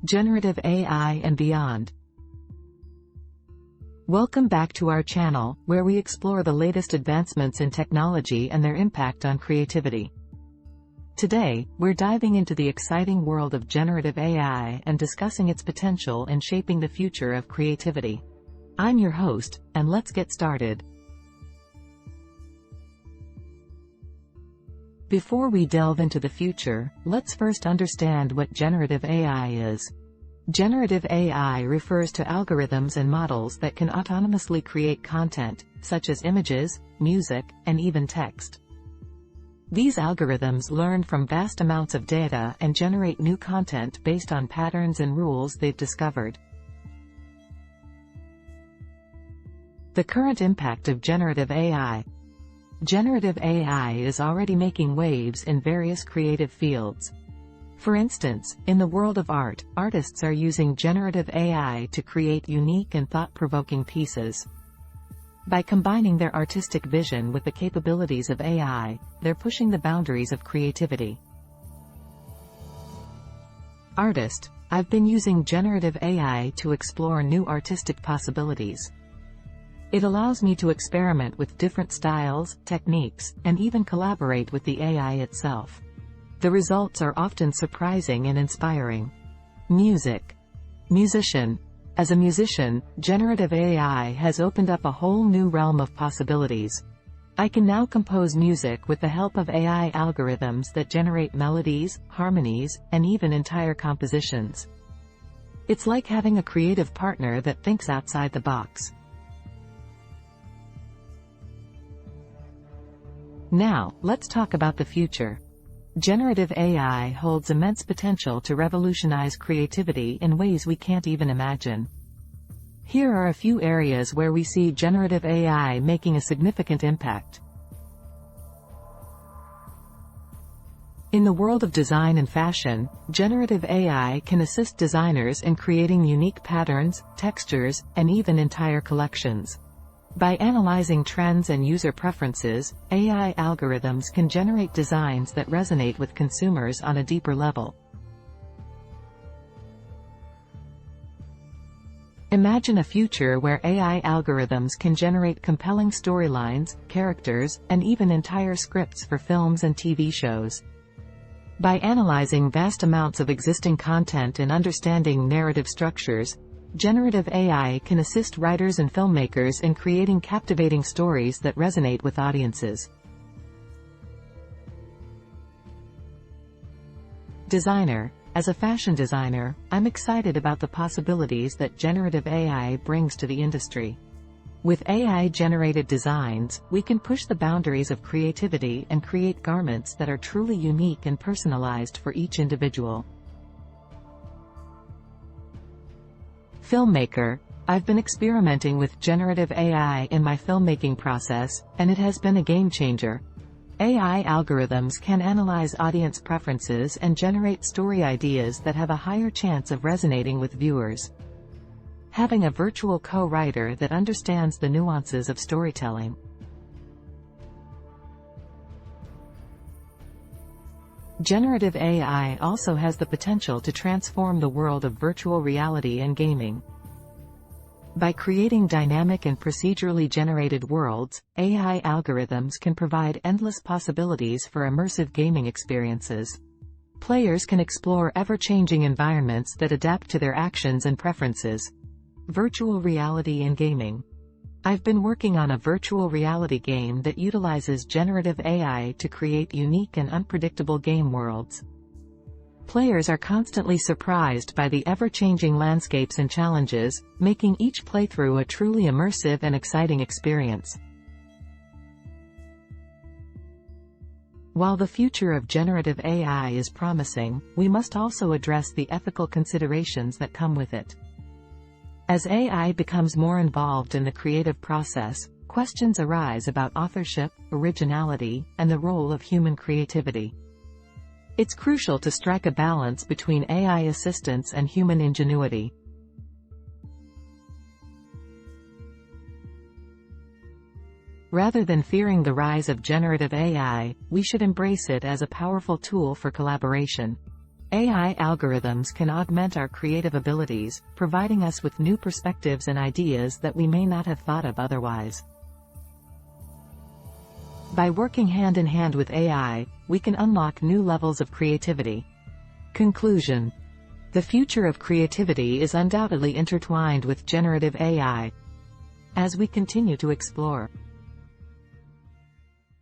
Generative AI and beyond. Welcome back to our channel, where we explore the latest advancements in technology and their impact on creativity. Today, we're diving into the exciting world of generative AI and discussing its potential in shaping the future of creativity. I'm your host, and let's get started. Before we delve into the future, let's first understand what generative AI is. Generative AI refers to algorithms and models that can autonomously create content, such as images, music, and even text. These algorithms learn from vast amounts of data and generate new content based on patterns and rules they've discovered. The current impact of generative AI. Generative AI is already making waves in various creative fields. For instance, in the world of art, artists are using generative AI to create unique and thought-provoking pieces. By combining their artistic vision with the capabilities of AI, they're pushing the boundaries of creativity. Artist: I've been using generative AI to explore new artistic possibilities. It allows me to experiment with different styles, techniques, and even collaborate with the AI itself. The results are often surprising and inspiring. Music. Musician: as a musician, generative AI has opened up a whole new realm of possibilities. I can now compose music with the help of AI algorithms that generate melodies, harmonies, and even entire compositions. It's like having a creative partner that thinks outside the box. Now, let's talk about the future. Generative AI holds immense potential to revolutionize creativity in ways we can't even imagine. Here are a few areas where we see generative AI making a significant impact. In the world of design and fashion, generative AI can assist designers in creating unique patterns, textures, and even entire collections. By analyzing trends and user preferences, AI algorithms can generate designs that resonate with consumers on a deeper level. Imagine a future where AI algorithms can generate compelling storylines, characters, and even entire scripts for films and TV shows. By analyzing vast amounts of existing content and understanding narrative structures, generative AI can assist writers and filmmakers in creating captivating stories that resonate with audiences. Designer: as a fashion designer, I'm excited about the possibilities that generative AI brings to the industry. With AI-generated designs, we can push the boundaries of creativity and create garments that are truly unique and personalized for each individual. Filmmaker: I've been experimenting with generative AI in my filmmaking process, and it has been a game changer. AI algorithms can analyze audience preferences and generate story ideas that have a higher chance of resonating with viewers. Having a virtual co-writer that understands the nuances of storytelling. Generative AI also has the potential to transform the world of virtual reality and gaming. By creating dynamic and procedurally generated worlds, AI algorithms can provide endless possibilities for immersive gaming experiences. Players can explore ever-changing environments that adapt to their actions and preferences. Virtual reality and gaming. I've been working on a virtual reality game that utilizes generative AI to create unique and unpredictable game worlds. Players are constantly surprised by the ever-changing landscapes and challenges, making each playthrough a truly immersive and exciting experience. While the future of generative AI is promising, we must also address the ethical considerations that come with it. As AI becomes more involved in the creative process, questions arise about authorship, originality, and the role of human creativity. It's crucial to strike a balance between AI assistance and human ingenuity. Rather than fearing the rise of generative AI, we should embrace it as a powerful tool for collaboration. AI algorithms can augment our creative abilities, providing us with new perspectives and ideas that we may not have thought of otherwise. By working hand in hand with AI, we can unlock new levels of creativity. Conclusion. The future of creativity is undoubtedly intertwined with generative AI. As we continue to explore